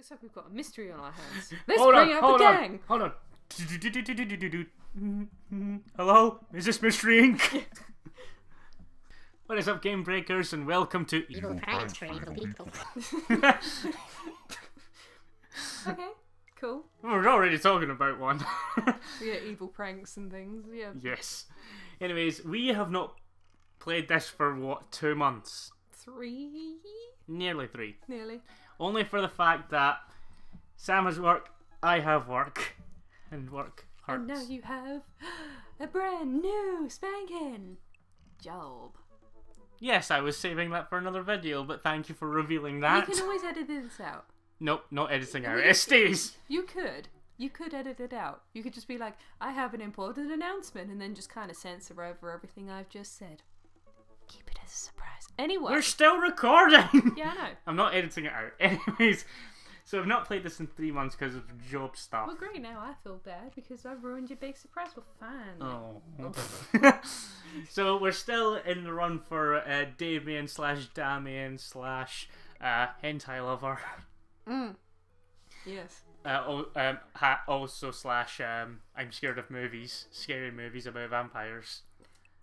Looks like we've got a mystery on our hands. Let's bring out the gang! Hold on. Hello? Is this Mystery Inc? What is up, Game Breakers, and welcome to Evil pranks for evil people. Okay, cool. We're already talking about one. Yeah, evil pranks and things, yeah. Yes. Anyways, we have not played this for, what, 2 months? 3? Nearly 3. Nearly. Only for the fact that Sam has work, I have work, and work hurts. And now you have a brand new spanking job. Yes, I was saving that for another video, but thank you for revealing that. You can always edit this out. Nope, not editing out. It stays. You could. You could edit it out. You could just be like, I have an important announcement, and then just kind of censor over everything I've just said. Keep it as a surprise. Anyway. We're still recording! Yeah, I know. I'm not editing it out. Anyways, so I've not played this in 3 months because of job stuff. Well, great, now I feel bad because I've ruined your big surprise. Well, fine. Oh. So we're still in the run for Damien / Damien / hentai lover. Yes. Also / I'm scared of movies, scary movies about vampires.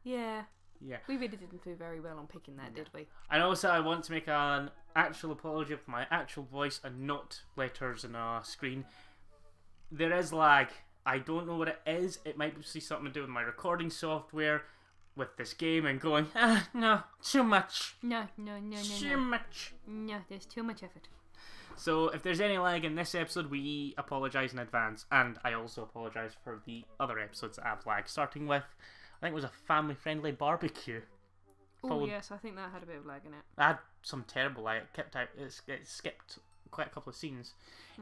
Yeah. Yeah. We really didn't do very well on picking that, did we? And also I want to make an actual apology for my actual voice and not letters on a screen. There is lag. I don't know what it is. It might be something to do with my recording software with this game and going, no, too much. No. Too much. No, there's too much effort. So if there's any lag in this episode, we apologise in advance. And I also apologise for the other episodes that have lag, starting with, I think it was a family-friendly barbecue. Oh yes, I think that had a bit of lag in it. I had some terrible lag. It skipped quite a couple of scenes.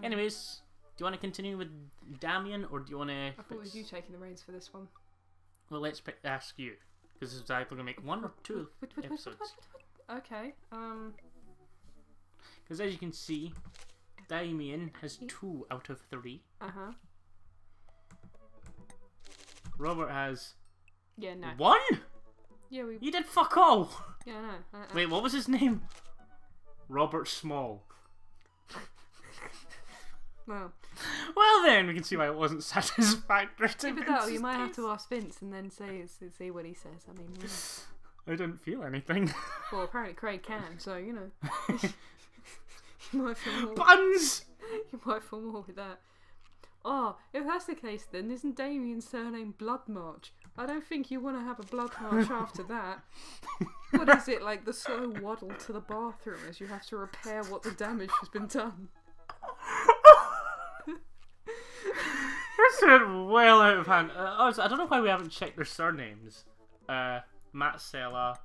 Anyways, do you want to continue with Damien, or do you want to... I thought it was you taking the reins for this one. Well, let's ask you, because this is either going to make 1 or 2 episodes. Okay, Because as you can see, Damien has 2 out of 3. Uh-huh. Robert has... Yeah, no. 1? Yeah, we... You did fuck all! Yeah, I know. Wait, what was his name? Robert Small. Well, then, we can see why it wasn't satisfactory to even though you might have to ask Vince and then see what he says. I mean, I didn't feel anything. well, apparently Craig can, so, you know. You might feel more... Buns! You might feel more with that. Oh, if that's the case, then isn't Damien's surname Blood March? I don't think you want to have a blood march after that. What is it, like the slow waddle to the bathroom as you have to repair what the damage has been done? This went well out of hand. Also, I don't know why we haven't checked their surnames. Matt Sella,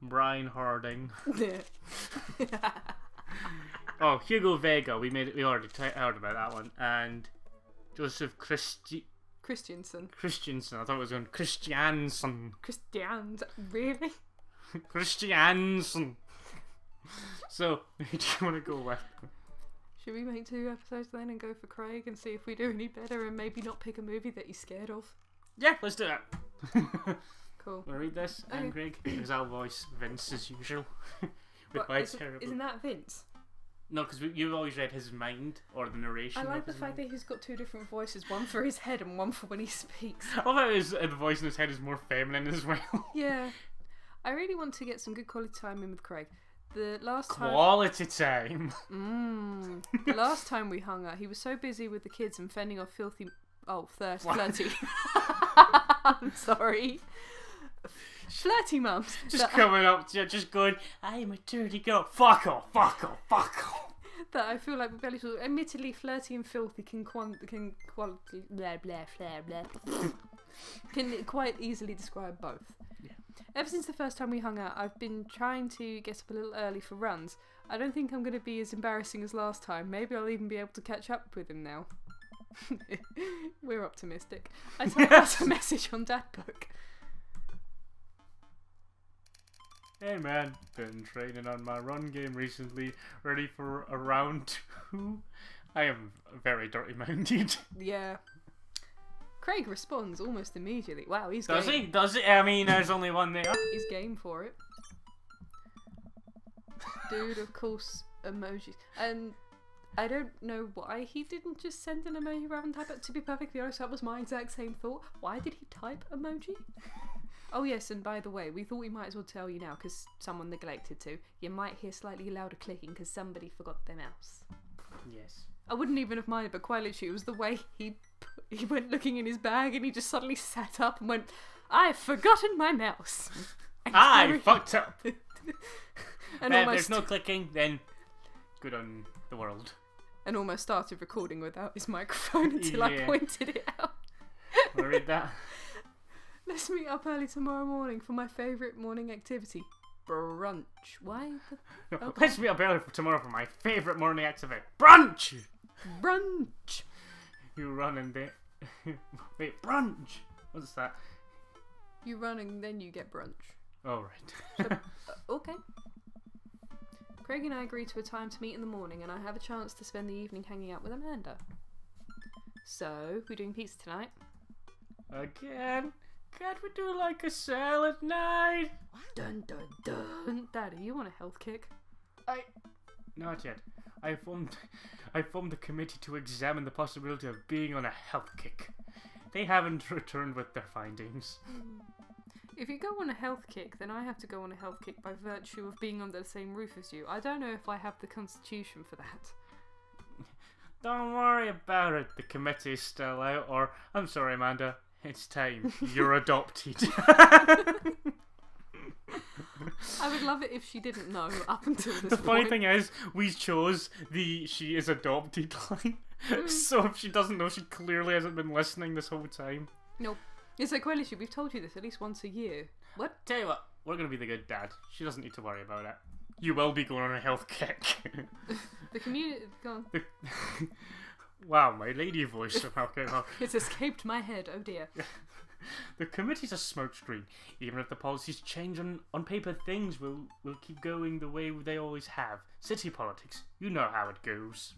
Brian Harding. Oh, Hugo Vega. We already heard about that one. And Joseph Christiansen. I thought it was going Christiansen. Really? Christiansen. So, who do you want to go with? Should we make 2 episodes then and go for Craig and see if we do any better and maybe not pick a movie that he's scared of? Yeah, let's do that. Cool. Want to read this? Okay. And Craig, because I'll voice Vince as usual. With my terrible... Isn't that Vince? No, because you've always read his mind or the narration. I like the his fact mind. that he's got 2 different voices, one for his head and one for when he speaks. I love how the voice in his head is more feminine as well. Yeah. I really want to get some good quality time in with Craig. The last time... Quality time! The last time we hung out, he was so busy with the kids and fending off filthy... Oh, flirty. I'm sorry. Flirty mums. Just coming up to you, just going, I'm a dirty girl. Fuck off. That I feel like Belly Short, admittedly flirty and filthy can quite easily describe both. Yeah. Ever since the first time we hung out, I've been trying to get up a little early for runs. I don't think I'm going to be as embarrassing as last time. Maybe I'll even be able to catch up with him now. We're optimistic. I typed out a message on Dadbook. Hey man, been training on my run game recently, ready for a round 2. I am very dirty mounted. Yeah. Craig responds almost immediately. Wow, he's Does game. he? Does he? I mean, there's only one there. He's game for it. Dude, of course, emojis. And I don't know why he didn't just send an emoji rather than type it. To be perfectly honest, that was my exact same thought. Why did he type emoji? Oh yes, and by the way, we thought we might as well tell you now because someone neglected to. You might hear slightly louder clicking because somebody forgot their mouse. Yes. I wouldn't even have minded, but quite literally, it was the way he went looking in his bag and he just suddenly sat up and went, "I've forgotten my mouse." I fucked up. And If there's no clicking, then good on the world. And almost started recording without his microphone until I pointed it out. Wanna read that? Let's meet up early tomorrow morning for my favourite morning activity. Brunch. Why? No, let's meet up early for tomorrow for my favourite morning activity. Brunch! Brunch! You run and then... Wait, brunch! What's that? You run and then you get brunch. Oh, right. Okay. Craig and I agreed to a time to meet in the morning and I have a chance to spend the evening hanging out with Amanda. So, we're doing pizza tonight. Again? Can't we do like a salad night? Dun dun dun. Daddy, you want a health kick? Not yet. I formed a committee to examine the possibility of being on a health kick. They haven't returned with their findings. If you go on a health kick, then I have to go on a health kick by virtue of being under the same roof as you. I don't know if I have the constitution for that. Don't worry about it. The committee is still out, or I'm sorry, Amanda. It's time. You're adopted. I would love it if she didn't know up until this The funny point. thing is, we chose the "she is adopted" line. So if she doesn't know, she clearly hasn't been listening this whole time. Nope. It's like, well, issue. We've told you this at least once a year. What? Tell you what, we're going to be the good dad. She doesn't need to worry about it. You will be going on a health kick. The community... Go on. Wow, my lady voice somehow came out. It's escaped my head, oh dear. The committee's a smokescreen. Even if the policies change on paper, things will keep going the way they always have. City politics, you know how it goes.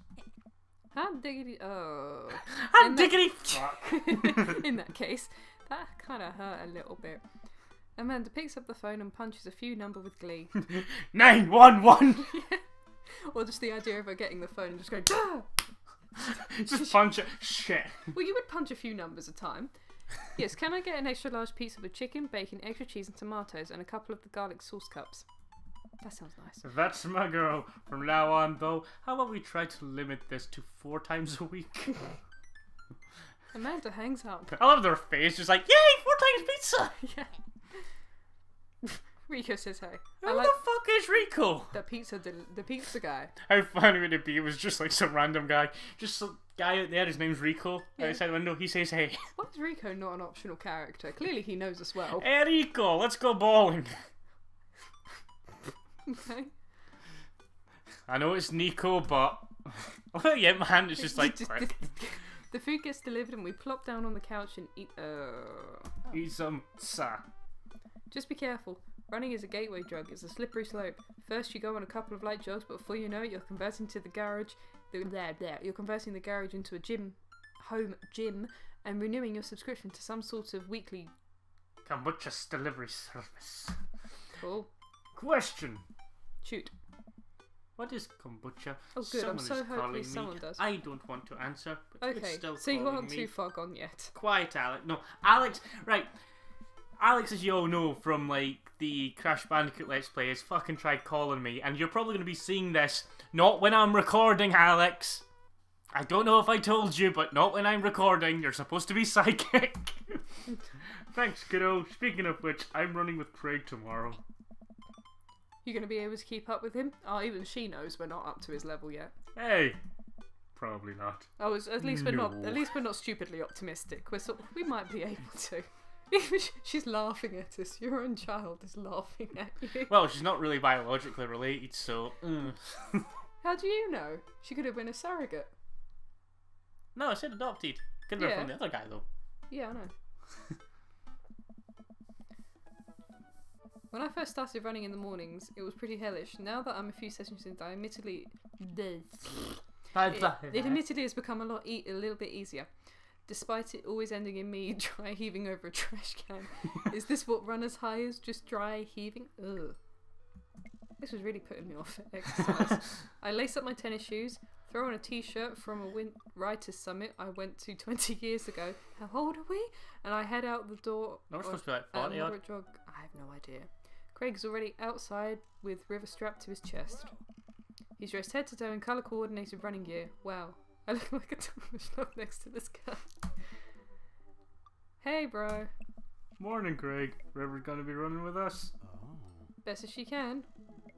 Hot diggity... Oh. Hot diggity fuck. In that case, that kind of hurt a little bit. Amanda picks up the phone and punches a few number with glee. 911! Or just the idea of her getting the phone and just going, "Duh!" Just punch it. Shit. Well, you would punch a few numbers a time. Yes, can I get an extra large pizza with chicken, bacon, extra cheese and tomatoes, and a couple of the garlic sauce cups? That sounds nice. That's my girl. From now on, though, how about we try to limit this to 4 times a week? Amanda hangs up. I love their face, just like, yay, 4 times pizza! Yeah. Rico says hey. Who the fuck is Rico? The pizza guy. How funny would it be? It was just like some random guy. Just some guy out there, his name's Rico. Yeah. Outside the window, he says hey. Why is Rico not an optional character? Clearly he knows us well. Hey Rico, let's go bowling. Okay. I know it's Nico, but... oh yeah, man, it's just like... The food gets delivered and we plop down on the couch and eat... Eat some sa. Just be careful. Running is a gateway drug. It's a slippery slope. First you go on a couple of light jogs, but before you know it, you're converting to the garage... You're converting the garage into a home gym, and renewing your subscription to some sort of weekly... Kombucha's delivery service. Cool. Question. Shoot. What is kombucha? Oh good, I'm so hopefully me. someone does. I don't want to answer, but it's Okay, still so you aren't me. too far gone yet. Quiet, Alex. No, Alex. Right, Alex, as you all know from like the Crash Bandicoot Let's Play, has fucking tried calling me, and you're probably going to be seeing this not when I'm recording, Alex. I don't know if I told you, but not when I'm recording. You're supposed to be psychic. Thanks, kiddo. Speaking of which, I'm running with Craig tomorrow. You gonna be able to keep up with him? Oh, even she knows we're not up to his level yet. Hey, probably not. Oh, at least we're not. No. At least we're not stupidly optimistic. We might be able to. She's laughing at us. Your own child is laughing at you. Well, she's not really biologically related, so. How do you know? She could have been a surrogate. No, I said adopted. Could have been from the other guy though. Yeah, I know. When I first started running in the mornings, it was pretty hellish. Now that I'm a few sessions in, I admittedly... it admittedly has become a little bit easier. Despite it always ending in me dry heaving over a trash can. Is this what runner's high is? Just dry heaving? Ugh. This was really putting me off at exercise. I lace up my tennis shoes, Throw on a t-shirt from a writers' summit I went to 20 years ago. How old are we? And I head out the door. No, we're supposed to be like at a 40 odd. moderate jog. I have no idea. Craig's already outside with River strapped to his chest. He's dressed head to toe in colour-coordinated running gear. Wow. I look like a Thomas Love next to this guy. Hey, bro. Morning, Craig. River's gonna be running with us. Best as she can.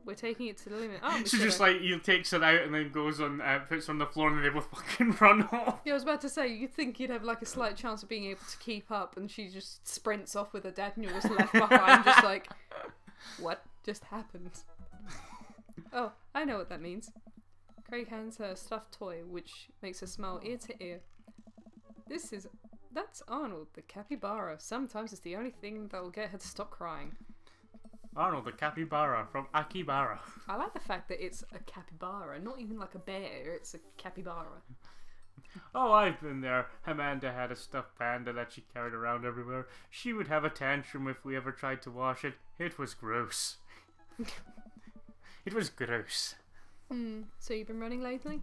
We're taking it to the limit. Oh, She just like, he takes it out and then goes on, puts it on the floor and they both fucking run off. Yeah, I was about to say, you'd think you'd have like a slight chance of being able to keep up, and she just sprints off with her dad and you're just left behind, just like, what just happened? Oh, I know what that means. Craig hands her a stuffed toy, which makes her smile ear to ear. That's Arnold, the capybara. Sometimes it's the only thing that will get her to stop crying. Arnold, the capybara from Akibara. I like the fact that it's a capybara, not even like a bear, it's a capybara. Oh, I've been there. Amanda had a stuffed panda that she carried around everywhere. She would have a tantrum if we ever tried to wash it. It was gross. It was gross. So you've been running lately?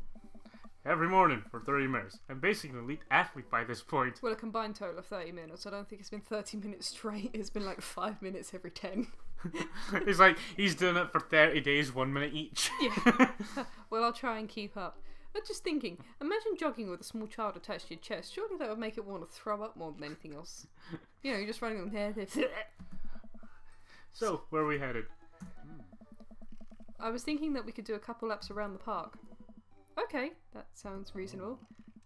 Every morning for 30 minutes. I'm basically an elite athlete by this point. Well, a combined total of 30 minutes. I don't think it's been 30 minutes straight. It's been like 5 minutes every 10. It's like he's doing it for 30 days, 1 minute each. Yeah. Well, I'll try and keep up. But just thinking, imagine jogging with a small child attached to your chest. Surely that would make it want to throw up more than anything else. You know, you're just running on there. So, where are we headed? I was thinking that we could do a couple laps around the park. Okay, that sounds reasonable.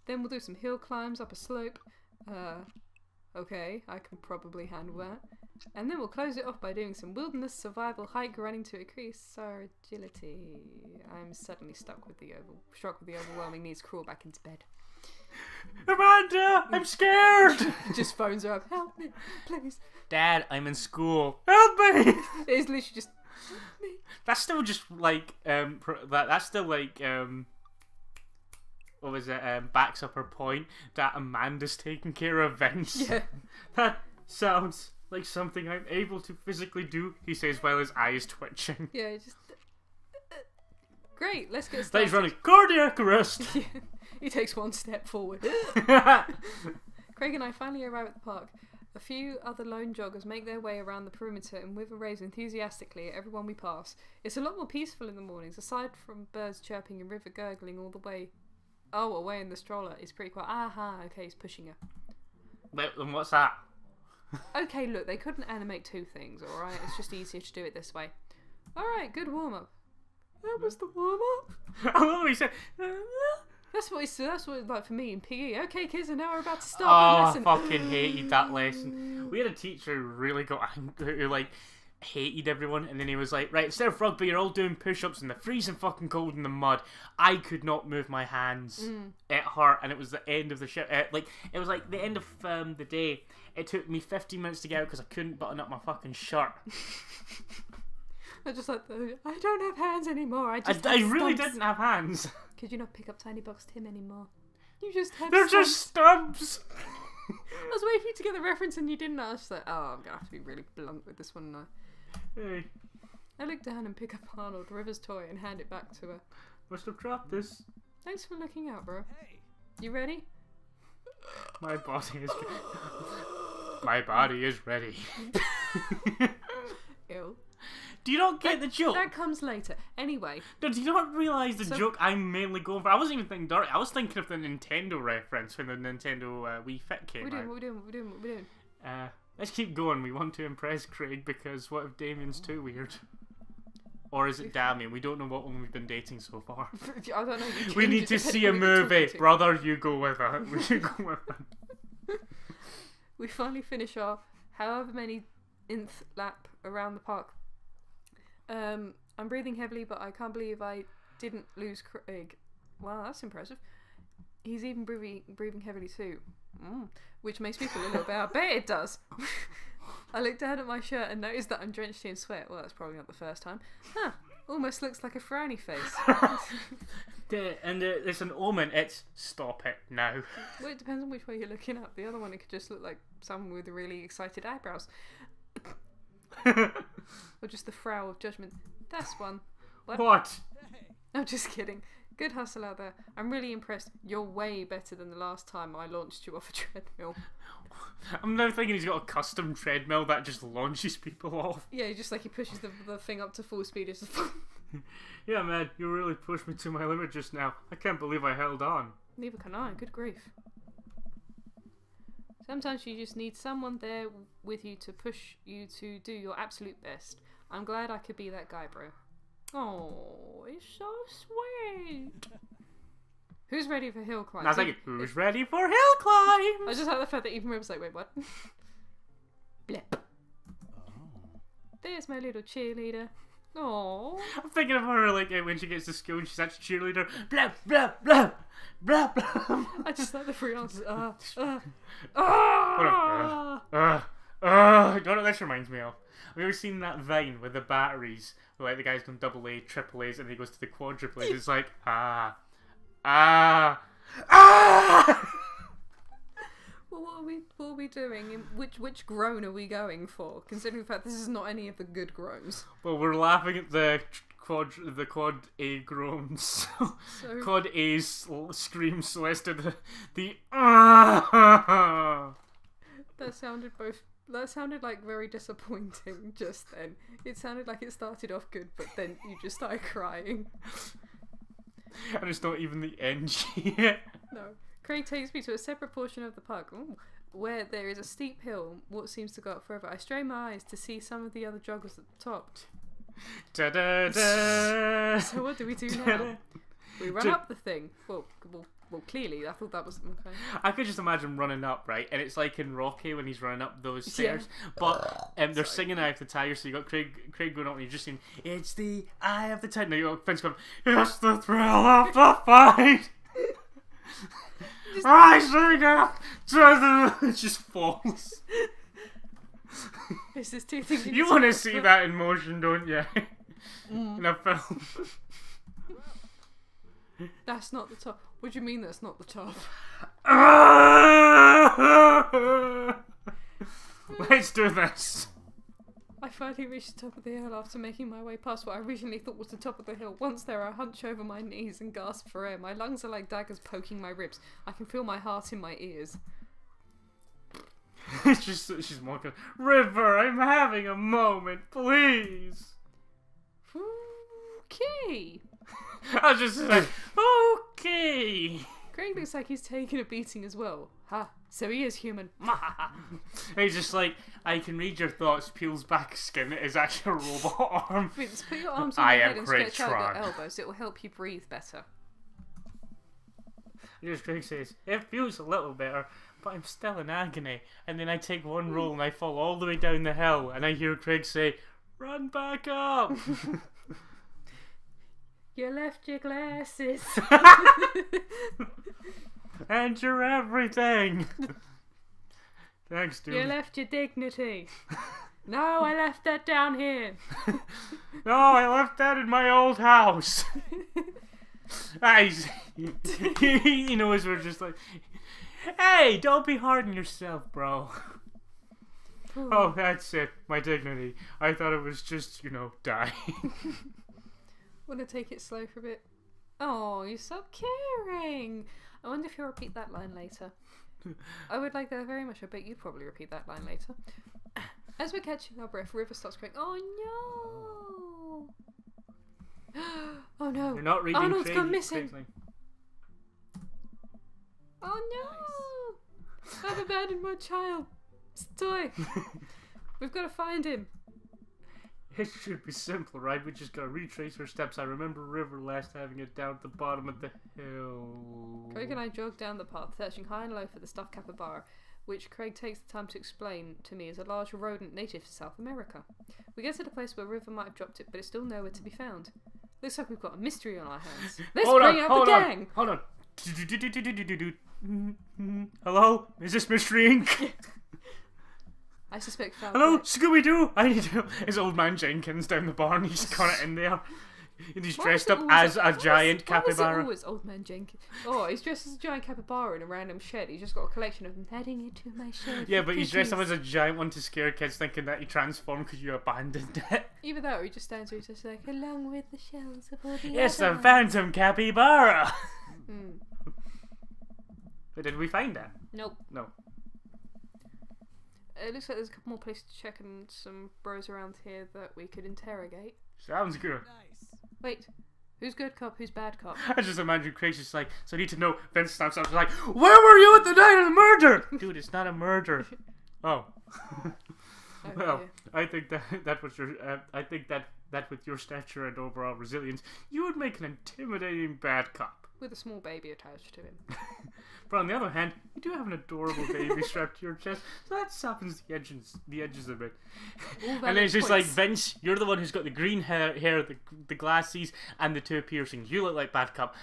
Then we'll do some hill climbs up a slope. Okay, I can probably handle that. And then we'll close it off by doing some wilderness survival hike running to increase our agility. I'm suddenly struck with the overwhelming need to crawl back into bed. Amanda, I'm scared! Just phones her up. Help me, please. Dad, I'm in school. Help me! It's literally just me. That's still just like that's still like what was it? Backs up her point that Amanda's taking care of Vince. Yeah. That sounds like something I'm able to physically do. He says while his eye is twitching. Yeah, just great. Let's get That he's started. running cardiac arrest. Yeah. He takes one step forward. Craig and I finally arrive at the park. A few other lone joggers make their way around the perimeter and River waves enthusiastically at everyone we pass. It's a lot more peaceful in the mornings, aside from birds chirping and River gurgling all the way. Oh, away in the stroller. It's pretty quiet. Aha, okay, he's pushing her. Wait, and what's that? Okay, look, they couldn't animate two things, alright? It's just easier to do it this way. Alright, good warm-up. That was the warm-up? I love what he said. That's what it's like for me in PE. Okay, kids, and now we're about to start Oh, the I lesson. fucking hated that lesson. We had a teacher who really got angry, who like hated everyone, and then he was like, right, instead of rugby, you're all doing push-ups in the freezing fucking cold in the mud. I could not move my hands. It hurt, and it was the end of the shit. It was like the end of the day. It took me 15 minutes to get out because I couldn't button up my fucking shirt. I just like, I don't have hands anymore. I really stumps. didn't have hands. Could you not pick up Tiny Box Tim anymore? You just have They're stumps. just stumps. I was waiting for you to get the reference and you didn't. I was just like, oh, I'm going to have to be really blunt with this one now. Hey, I look down and pick up Arnold, River's toy, and hand it back to her. must have dropped this. Thanks for looking out, bro. You ready? My body is ready. Ew. Do you not get the joke? That comes later. Anyway. No, do you not realise the joke I'm mainly going for? I wasn't even thinking dirty. I was thinking of the Nintendo reference when the Nintendo Wii Fit came out. What we doing? Let's keep going. We want to impress Craig because what if Damien's too weird? Or is it Damien? We don't know what one we've been dating so far. I don't know. We need to see a movie. Brother, you go with it. We go with it. We finally finish our however many nth lap around the park. I'm breathing heavily, but I can't believe I didn't lose Craig. Wow, that's impressive. He's even breathing heavily too. Which makes me feel a little bit. I bet it does. I looked down at my shirt and noticed that I'm drenched in sweat. Well, that's probably not the first time. Huh. Almost looks like a frowny face. It's an omen. It's stop it now. Well, it depends on which way you're looking up. The other one, it could just look like someone with really excited eyebrows. Or just the frown of judgment. That's one. What? I'm just kidding. Good hustle out there. I'm really impressed. You're way better than the last time I launched you off a treadmill. I'm now thinking he's got a custom treadmill that just launches people off. Yeah, just like he pushes the thing up to full speed. It's just... Yeah, man, you really pushed me to my limit just now. I can't believe I held on. Neither can I. Good grief. Sometimes you just need someone there with you to push you to do your absolute best. I'm glad I could be that guy, bro. Oh, it's so sweet. Who's ready for hill climb? I was thinking, who's ready for hill climb? I just like the fact that even River's like, wait, what? Blip. There's my little cheerleader. Oh. I'm thinking of her like when she gets to school and she's actually a cheerleader. Blah blah blah blah blah. I just like the free answers. You know what this reminds me of? Have you ever seen that Vine with the batteries? Where, like the guy's done double A, triple A's, and he goes to the quadruple A's. It's like Well, what are we doing? Which groan are we going for? Considering the fact this is not any of the good groans. Well, we're laughing at the quad A groans. So, Quad A's screams, so as to the that sounded like very disappointing just then. It sounded like it started off good, but then you just started crying. And it's not even the end yet. No. Craig takes me to a separate portion of the park, where there is a steep hill, what seems to go up forever. I strain my eyes to see some of the other joggers at the top. Da, da, da. So what do we do now? We run up the thing. Well, clearly, I thought that was okay. I could just imagine running up, right? And it's like in Rocky when he's running up those stairs. Yeah. But they're singing Eye of the Tiger, so you got Craig going up and you're just saying, it's the Eye of the Tiger. Now you got Vince going, it's the thrill of the fight. Rising up to the... It just falls. This is two things you want to see that in motion, don't you? In a film. That's not the top. What do you mean that's not the top? Let's do this. I finally reached the top of the hill after making my way past what I originally thought was the top of the hill. Once there, I hunch over my knees and gasp for air. My lungs are like daggers poking my ribs. I can feel my heart in my ears. She's mocking. River, I'm having a moment, please. Okay. I was just like, okay. Craig looks like he's taking a beating as well. Ha! So he is human. He's just like, I can read your thoughts, peels back skin, it is actually a robot arm. Vince, put your arms on your head and stretch out your elbows. It will help you breathe better. Just Craig says, it feels a little better, but I'm still in agony. And then I take one roll and I fall all the way down the hill, and I hear Craig say, run back up! You left your glasses. And your everything. Thanks, dude. You left your dignity. No, I left that down here. No, I left that in my old house. He knows we're just like, hey, don't be hard on yourself, bro. Oh, that's it. My dignity. I thought it was just, dying. Want to take it slow for a bit? Oh, you're so caring. I wonder if you'll repeat that line later. I would like that very much. I bet you'd probably repeat that line later. As we're catching our breath, River starts crying. Oh no! Oh no! You're not reading Arnold's gone missing. Craig's Oh no! I've abandoned my child. It's a toy. We've got to find him. It should be simple, right? We just gotta retrace her steps. I remember River last having it down at the bottom of the hill. Craig and I jog down the path, searching high and low for the stuffed capybara, which Craig takes the time to explain to me is a large rodent native to South America. We get to the place where River might have dropped it, but it's still nowhere to be found. Looks like we've got a mystery on our hands. Let's bring out the gang! Hold on. Hello? Is this Mystery Inc.? I suspect foul Hello, play. Scooby-Doo! I need to... It's old man Jenkins down the barn. He's got it in there. And he's Why dressed is it up always as a giant Why is it capybara. always old man Jenkins? Oh, he's dressed as a giant capybara in a random shed. He's just got a collection of them heading into my shed. Yeah, for but he's dressed up cookies." as a giant one to scare kids thinking that he transformed because you abandoned it. Either that or he just stands there and just like, along with the shells of all the It's the other phantom capybara! ones." But did we find it? Nope. No. It looks like there's a couple more places to check and some bros around here that we could interrogate. Sounds good. Wait, who's good cop, who's bad cop? I just imagine Craig's just like, so I need to know. Vince stands up like, where were you at the night of the murder? Dude, it's not a murder. Oh. Well, dear. I think that was your. I think that with your stature and overall resilience, you would make an intimidating bad cop. With a small baby attached to him. But on the other hand, you do have an adorable baby strapped to your chest, so that softens the edges a bit. And then it's just like, Vince, you're the one who's got the green hair, the glasses, and the two piercings. You look like bad cop,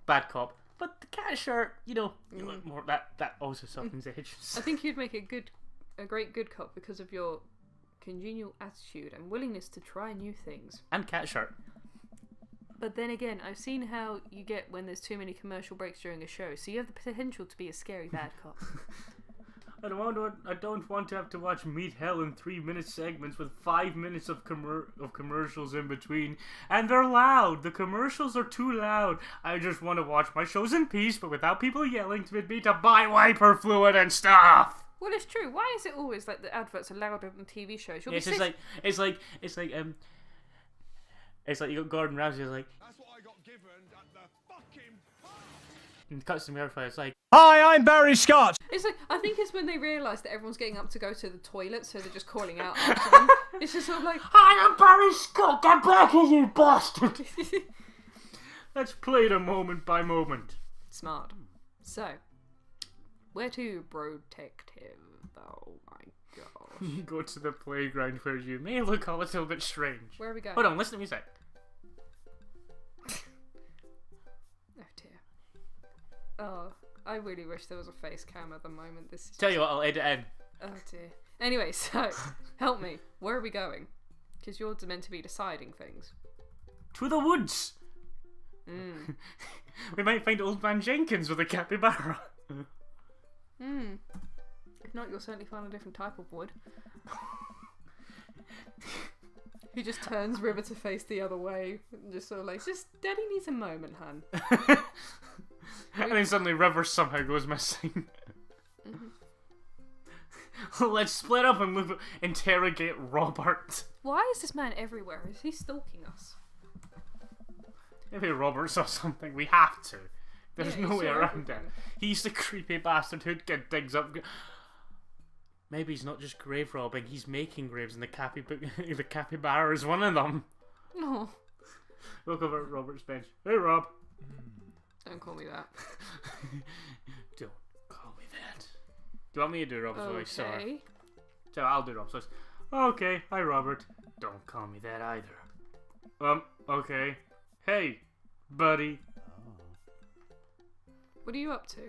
but the cat shirt, you look more. That also softens the edges. I think you'd make a great good cop because of your congenial attitude and willingness to try new things. And cat shirt. But then again, I've seen how you get when there's too many commercial breaks during a show, so you have the potential to be a scary bad cop. I don't want to have to watch Meet Hell in 3-minute segments with 5 minutes of commercials in between, and they're loud. The commercials are too loud. I just want to watch my shows in peace, but without people yelling to me to buy wiper fluid and stuff. Well, it's true. Why is it always like the adverts are louder than TV shows? It's like you got Gordon Ramsay like, That's what I got given at the fucking party. and cuts to Murphy. It's like, Hi, I'm Barry Scott. It's like, I think it's when they realise that everyone's getting up to go to the toilet, so they're just calling out after them. It's just sort of like, "Hi, I'm Barry Scott. Get back here, you bastard!" Let's play it moment by moment. smart. So, where to, bro detective? Oh my gosh. You go to the playground where you may look a little bit strange. Where are we going? Hold on, listen to music. Oh dear. Oh, I really wish there was a face cam at the moment. This is Tell you what, I'll edit in. Oh dear. Anyway, so, help me. Where are we going? Because you're meant to be deciding things. To the woods. We might find old man Jenkins with a capybara. If not, you'll certainly find a different type of wood. He just turns River to face the other way. And just sort of like, Daddy needs a moment, hun. And then suddenly River somehow goes missing. Let's split up and interrogate Robert. Why is this man everywhere? Is he stalking us? Maybe Robert saw something. We have to. There's Yeah, no he way saw around it. everything. He's the creepy bastard who digs up. Maybe he's not just grave robbing. He's making graves, and the capybara is one of them. No. Look over at Robert's bench. Hey, Rob. Don't call me that. Don't call me that. Do you want me to do Rob's voice? Sorry. Okay. So I'll do Rob's voice. Okay. Hi, Robert. Don't call me that either. Okay. Hey, buddy. What are you up to?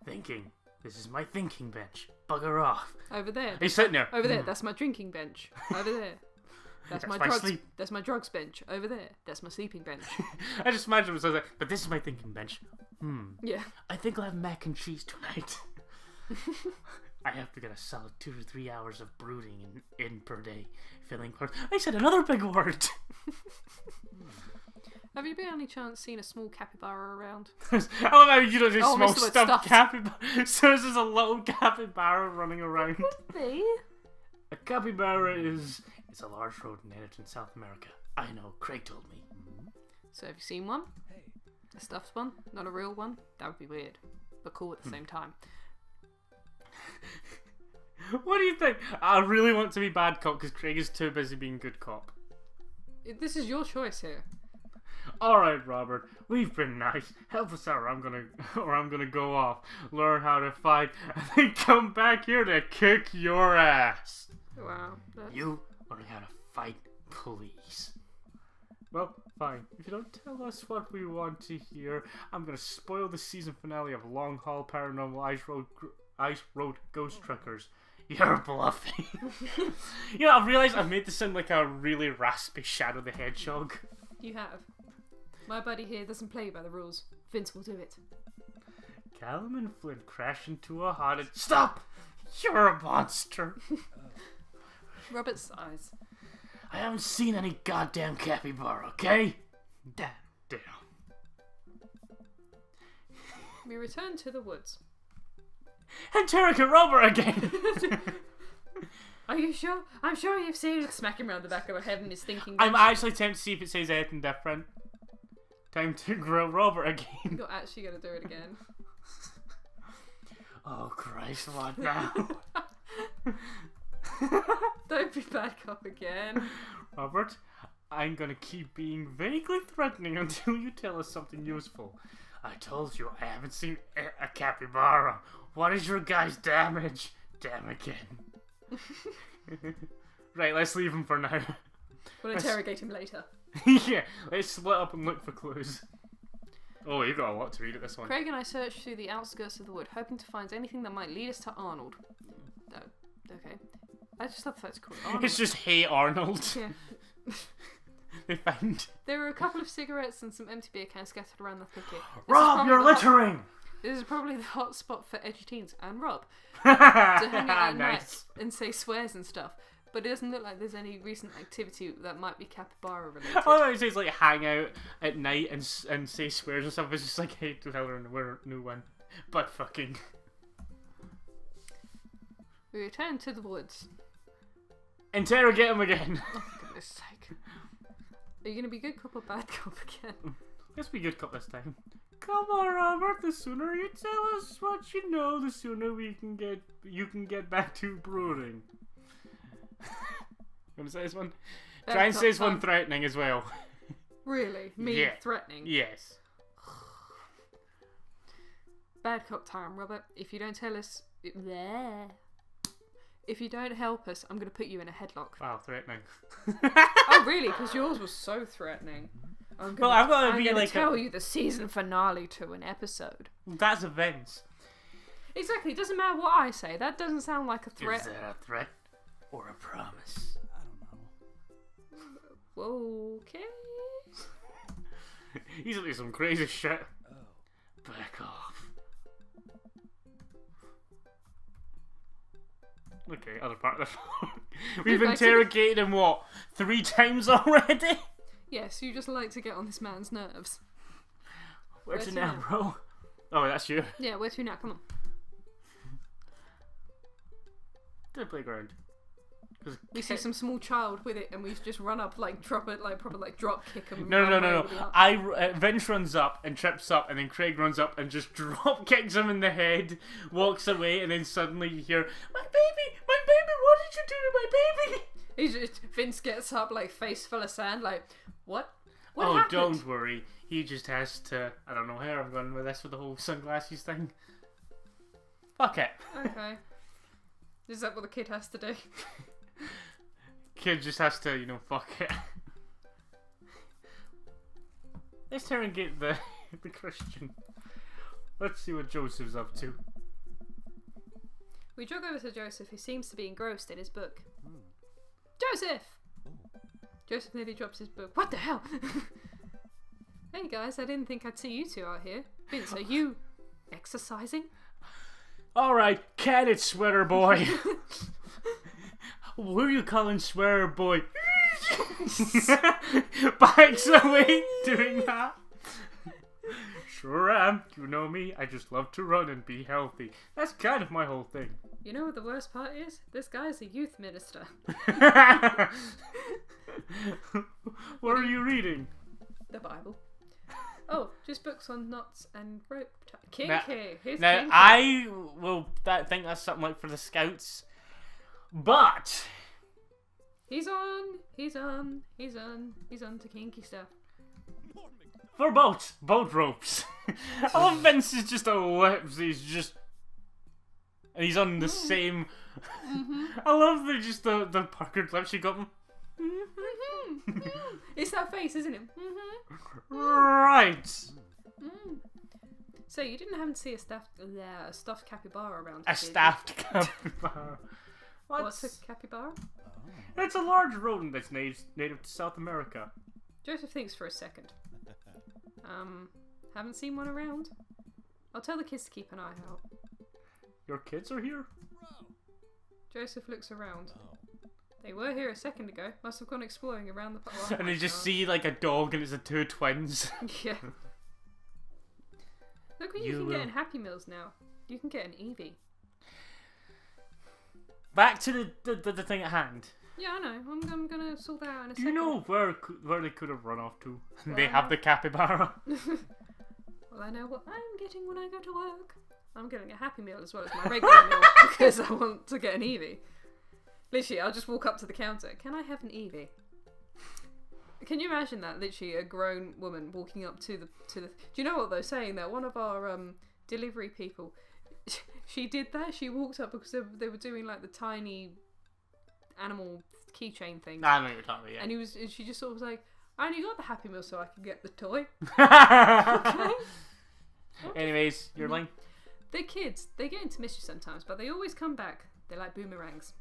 Thinking. This is my thinking bench. Bugger off. Over there. He's sitting there. Over there. That's my drinking bench. Over there. That's my my drugs. sleep. That's my drugs bench. Over there. That's my sleeping bench. I just imagine it was like, but this is my thinking bench. Yeah. I think I'll have mac and cheese tonight. I have to get a solid 2 to 3 hours of brooding in per day. Filling parts. I said another big word. Have you by any chance seen a small capybara around? I love how you don't just Oh, small missed the word stuffed stuffed. capybara. So there's just a little capybara running around. They? A capybara is a large rodent native in South America. I know, Craig told me. So have you seen one? A stuffed one? Not a real one? That would be weird. But cool at the same time. What do you think? I really want to be bad cop because Craig is too busy being good cop. This is your choice here. Alright, Robert, we've been nice. Help us out or I'm gonna go off, learn how to fight, and then come back here to kick your ass. Wow. You learn how to fight, please. Well, fine. If you don't tell us what we want to hear, I'm gonna spoil the season finale of Long Haul Paranormal Ice Road Ghost Truckers. You're bluffing. You know, I realised I made this sound like a really raspy Shadow the Hedgehog. You have. My buddy here doesn't play by the rules. Vince will do it. Callum and Flynn crash into a haunted... Stop! You're a monster. Robert sighs. I haven't seen any goddamn capybara, okay? Damn. We return to the woods. Interrogate Robert again! Are you sure? I'm sure you've seen it. Smack him around the back of her head and he's thinking... I'm actually tempted to see if it says anything different. Time to grill Robert again. You're actually going to do it again. Oh Christ, what now? Don't be bad cop again. Robert, I'm gonna keep being vaguely threatening until you tell us something useful. I told you I haven't seen a capybara. What is your guy's damage? Damn again. Right, let's leave him for now. We'll interrogate him later. Yeah, let's split up and look for clues. Oh, you've got a lot to read at this one. Craig and I searched through the outskirts of the wood, hoping to find anything that might lead us to Arnold. Oh, okay. I just thought that's called Arnold. It's just Hey Arnold. Yeah. They found. There were a couple of cigarettes and some empty beer cans scattered around the thicket. Rob, you're littering! This is probably the hot spot for edgy teens and Rob to hang out at night and say swears and stuff. But it doesn't look like there's any recent activity that might be capybara related. Oh, it says like hang out at night and say swears and stuff. It's just like, hey, to tell her we're a new one. But fucking. We return to the woods. Interrogate him again. Oh, for goodness sake. Are you going to be good cop or bad cop again? Let's be good cop this time. Come on, Robert. The sooner you tell us what you know, the sooner you can get back to brooding. You want to say this one? Try and say this one threatening as well. Really? Me Yeah. threatening? Yes. Bad cop time, Robert. If you don't tell us... If you don't help us, I'm going to put you in a headlock. Wow, threatening. Oh, really? Because yours was so threatening. I'm gonna tell you the season finale to an episode. That's events. Exactly. It doesn't matter what I say. That doesn't sound like a threat. Is that a threat or a promise? I don't know. Okay. He's up to some crazy shit. Oh. Back off. Okay, other part of the phone. We've interrogated him, what, 3 times already? Yes, you just like to get on this man's nerves. Where to now, bro? Oh, that's you. Yeah, where to now? Come on. To the playground. We see some small child with it, and we just run up, like drop it, like proper, like drop kick him. No. Vince runs up and trips up, and then Craig runs up and just drop kicks him in the head, walks away, and then suddenly you hear, my baby, what did you do to my baby? Vince gets up, like face full of sand, like, what? What Oh, happened? don't worry. He just has to. I don't know where I'm going with this with the whole sunglasses thing. Fuck it. Okay. Is that what the kid has to do? Kid just has to, fuck it. Let's interrogate the Christian. Let's see what Joseph's up to. We jog over to Joseph, who seems to be engrossed in his book. Joseph! Joseph nearly drops his book. What the hell? Hey guys, I didn't think I'd see you two out here. Vince, are you exercising? Alright, can it, sweater boy? Who are you calling sweater boy? Backs away doing that. Sure am. You know me. I just love to run and be healthy. That's kind of my whole thing. You know what the worst part is? This guy's a youth minister. What are you reading? The Bible. Oh, just books on knots and rope tie. Kinky. Who's Now, kinky? I will think that's something like for the scouts. But He's on to kinky stuff. for boat ropes. I love Vince's just a lips. And he's on the same. I love the puckered lips you got him. It's that face, isn't it? Right. So you didn't happen to see a stuffed capybara around? A did you? staffed capybara. What's a capybara? It's a large rodent that's native to South America. Joseph thinks for a second. Haven't seen one around. I'll tell the kids to keep an eye out. Your kids are here? Joseph looks around. Oh. They were here a second ago. Must have gone exploring around the park. And they just see like a dog and it's the two twins. Yeah. Look what you can get in Happy Meals now. You can get an Eevee. Back to the thing at hand. Yeah, I know. I'm gonna sort that out in a Do second. you know where they could have run off to? Well, They I have know. the capybara. Well, I know what I'm getting when I go to work. I'm getting a Happy Meal as well as my regular meal because I want to get an Eevee. Literally, I'll just walk up to the counter. Can I have an Eevee? Can you imagine that? Literally, a grown woman walking up to the. Do you know what they're saying? That one of our delivery people, she did that. She walked up because they were doing like the tiny animal keychain thing. I know what you're talking about. And she just sort of was like, I only got the Happy Meal so I could get the toy. Yeah. Okay. Anyways, your line. They're kids. They get into mischief sometimes, but they always come back. They're like boomerangs.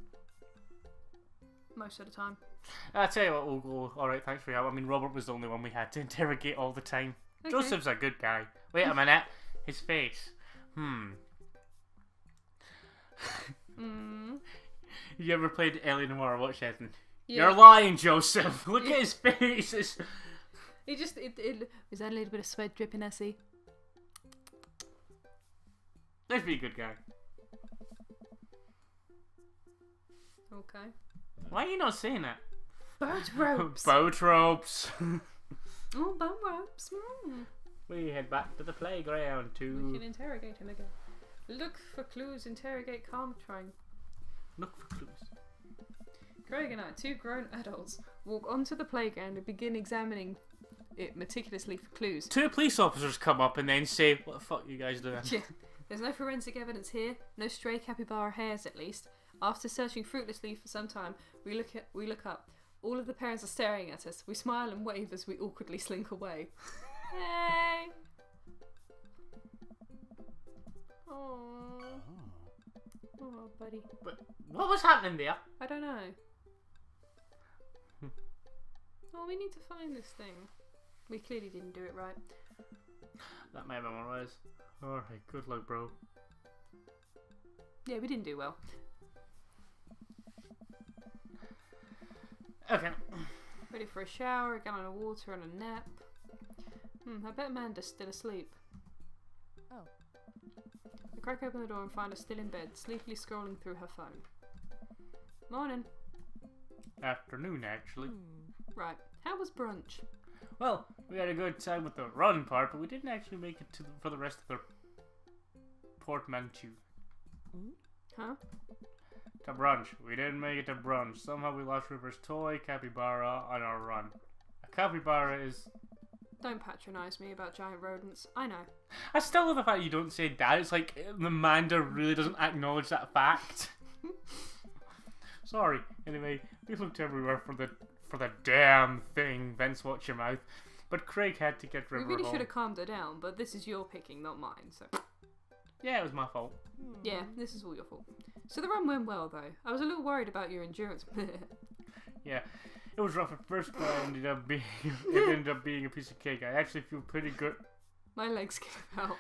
Most of the time. I'll tell you what, we'll go. Alright, thanks for your help. I mean, Robert was the only one we had to interrogate all the time. Okay. Joseph's a good guy. Wait a minute. His face. You ever played Ellie Noir Watch Ethan? Yeah. You're lying, Joseph. Look at his face. Is that a little bit of sweat dripping, Essie? Let's be a good guy. Okay. Why are you not saying it? Boat ropes. Boat ropes. Oh, boat ropes. We head back to the playground We to can interrogate him again. Look for clues. Interrogate calm trying. look for clues. Craig and I, two grown adults, walk onto the playground and begin examining it meticulously for clues. Two police officers come up and then say, "What the fuck are you guys doing?" Yeah. There's no forensic evidence here, no stray capybara hairs at least. After searching fruitlessly for some time, we look up. All of the parents are staring at us. We smile and wave as we awkwardly slink away. Hey! Aww. Oh, buddy. But what was happening there? I don't know. Oh, we need to find this thing. We clearly didn't do it right. That may have been what it was. Alright, good luck, bro. Yeah, we didn't do well. Okay. Ready for a shower, a gallon of water, and a nap. I bet Amanda's still asleep. Oh. I crack open the door and find her still in bed, sleepily scrolling through her phone. Morning. Afternoon, actually. Right. How was brunch? Well, we had a good time with the run part, but we didn't actually make it to for the rest of the portmanteau. Huh? To brunch. We didn't make it to brunch. Somehow we lost River's toy, Capybara, on our run. A capybara is... Don't patronise me about giant rodents. I know. I still love the fact you don't say that. It's like Amanda really doesn't acknowledge that fact. Sorry. Anyway, we looked everywhere for the damn thing. Vince, watch your mouth. But Craig had to get River We really home. should have calmed her down, but this is your picking, not mine, so... Yeah, it was my fault. Yeah, this is all your fault. So the run went well, though. I was a little worried about your endurance. Yeah, it was rough at first, but it ended up being a piece of cake. I actually feel pretty good. My legs gave out.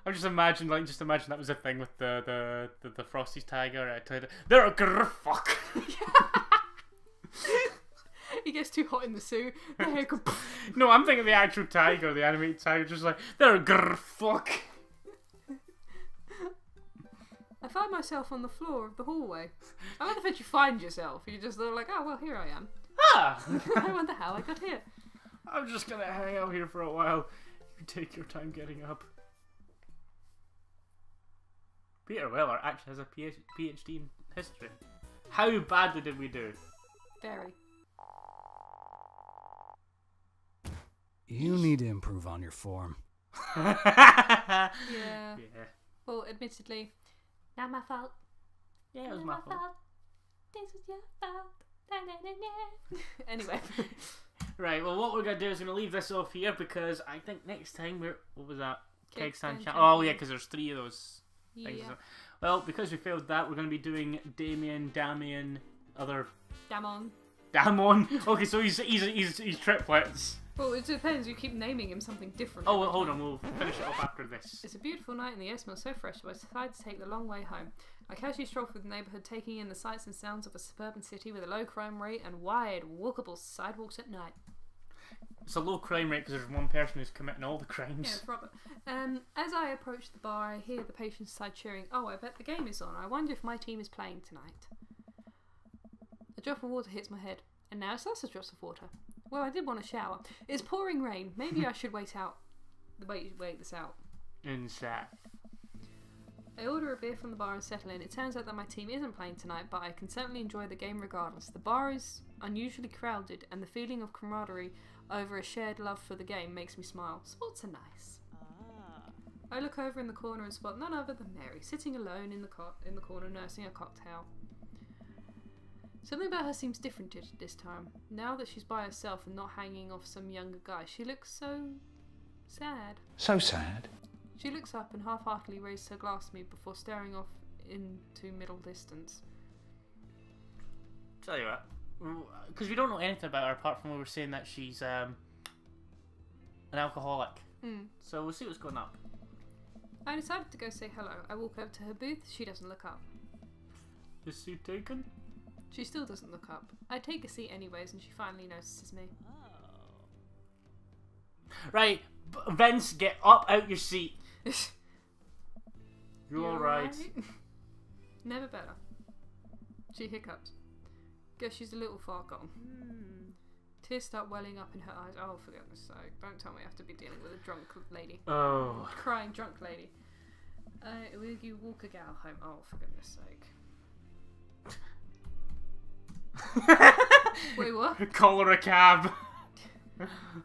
I just imagine that was a thing with the Frosty's tiger. I told her, they're a grr fuck. He gets too hot in the suit. The hair goes... No, I'm thinking the actual tiger, the animated tiger, just like, they're a grr fuck. I find myself on the floor of the hallway. I wonder if you find yourself. You're just like, oh, well, here I am. Ah! I wonder how I got here. I'm just gonna hang out here for a while. You take your time getting up. Peter Weller actually has a PhD in history. How badly did we do? Very. You need to improve on your form. Yeah. Yeah. Well, admittedly, not my fault. Yeah, it was Not my fault. This was your fault. Na, na, na, na. Anyway. Right, well, what we're going to do is going to leave this off here because I think next time what was that? Keg stand stand Oh, yeah, champion. because there's 3 of those things. Yeah. Well, because we failed that, we're going to be doing Damien, other Damon. Damn on. Okay, so he's triplets. Well, it depends. You keep naming him something different. Oh, well, hold on. We'll finish it off after this. It's a beautiful night and the air smells so fresh, so I decided to take the long way home. I casually strolled through the neighbourhood, taking in the sights and sounds of a suburban city with a low crime rate and wide, walkable sidewalks at night. It's a low crime rate because there's one person who's committing all the crimes. Yeah, proper. As I approach the bar, I hear the patients side cheering. Oh, I bet the game is on. I wonder if my team is playing tonight. A drop of water hits my head, and now it's lots of drops of water. Well, I did want to shower. It's pouring rain. Maybe I should wait this out. Inside. I order a beer from the bar and settle in. It turns out that my team isn't playing tonight, but I can certainly enjoy the game regardless. The bar is unusually crowded, and the feeling of camaraderie over a shared love for the game makes me smile. Sports are nice. I look over in the corner and spot none other than Mary, sitting alone in the corner nursing a cocktail. Something about her seems different this time. Now that she's by herself and not hanging off some younger guy, she looks so sad. So sad. She looks up and half-heartedly raises her glass to me before staring off into middle distance. Tell you what, because we don't know anything about her apart from we were saying that she's an alcoholic. So we'll see what's going on. I decided to go say hello. I walk over to her booth. She doesn't look up. Is seat taken? She still doesn't look up. I take a seat anyways, and she finally notices me. Right, Vince, get up out your seat. You're alright. Never better. She hiccups. Guess she's a little far gone. Tears start welling up in her eyes. Oh, for goodness sake. Don't tell me I have to be dealing with a drunk lady. Oh. Crying drunk lady. Will you walk a gal home? Oh, for goodness sake. Wait, what? Call her a cab.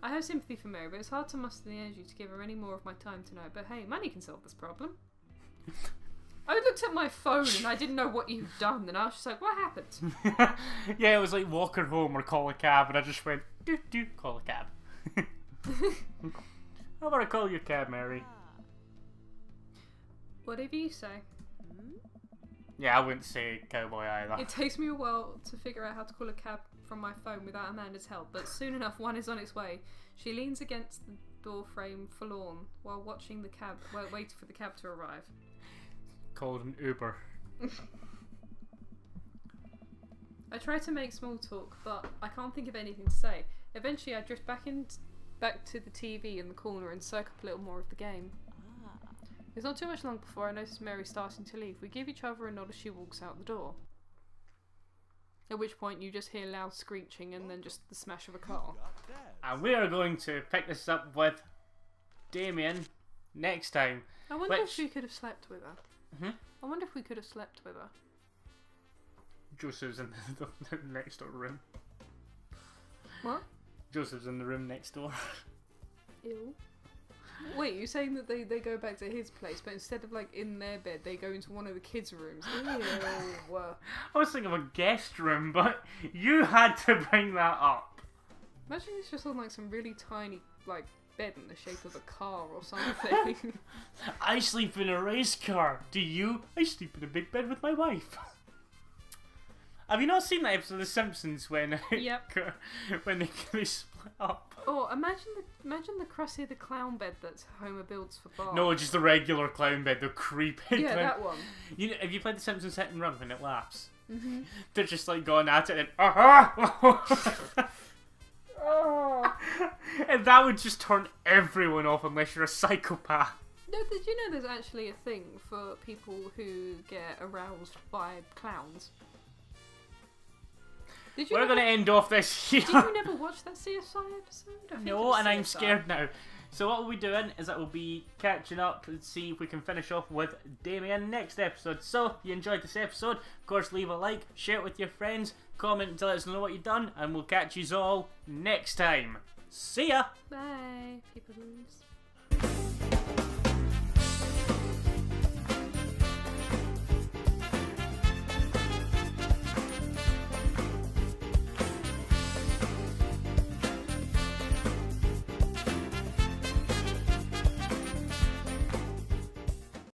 I have sympathy for Mary, but it's hard to muster the energy to give her any more of my time tonight. But hey, money can solve this problem. I looked at my phone and I didn't know what you'd done, and I was just like, what happened? Yeah, it was like walk her home or call a cab, and I just went, call a cab. How about I call you a cab, Mary? Whatever you say. Yeah, I wouldn't say cowboy either. It takes me a while to figure out how to call a cab from my phone without Amanda's help, but soon enough one is on its way. She leans against the door frame forlorn while waiting for the cab to arrive. Called an Uber. I try to make small talk, but I can't think of anything to say. Eventually I drift back to the TV in the corner and soak up a little more of the game. It's not too much long before I notice Mary starting to leave. We give each other a nod as she walks out the door. At which point you just hear loud screeching and then just the smash of a car. And we are going to pick this up with Damien next time. I wonder if we could have slept with her. I wonder if we could have slept with her. Joseph's in the next door room. What? Joseph's in the room next door. Ew. Wait, you're saying that they go back to his place, but instead of like in their bed, they go into one of the kids' rooms. Ew. I was thinking of a guest room, but you had to bring that up. Imagine it's just on like some really tiny like bed in the shape of a car or something. I sleep in a race car. Do you? I sleep in a big bed with my wife. Have you not seen that episode of The Simpsons when when they split up? Oh, imagine the Krusty the Clown bed that Homer builds for Bart. No, just the regular clown bed, the creepy. Yeah, that one. You know, have you played The Simpsons Hit and Run when it laughs? Mm-hmm. They're just like going at it and and that would just turn everyone off unless you're a psychopath. No, did you know there's actually a thing for people who get aroused by clowns? We're going to end off this here. Did you never watch that CSI episode? No, and I'm scared now. So what we'll be doing is that we'll be catching up and see if we can finish off with Damien next episode. So, if you enjoyed this episode, of course leave a like, share it with your friends, comment to let us know what you've done, and we'll catch you all next time. See ya! Bye, peoples.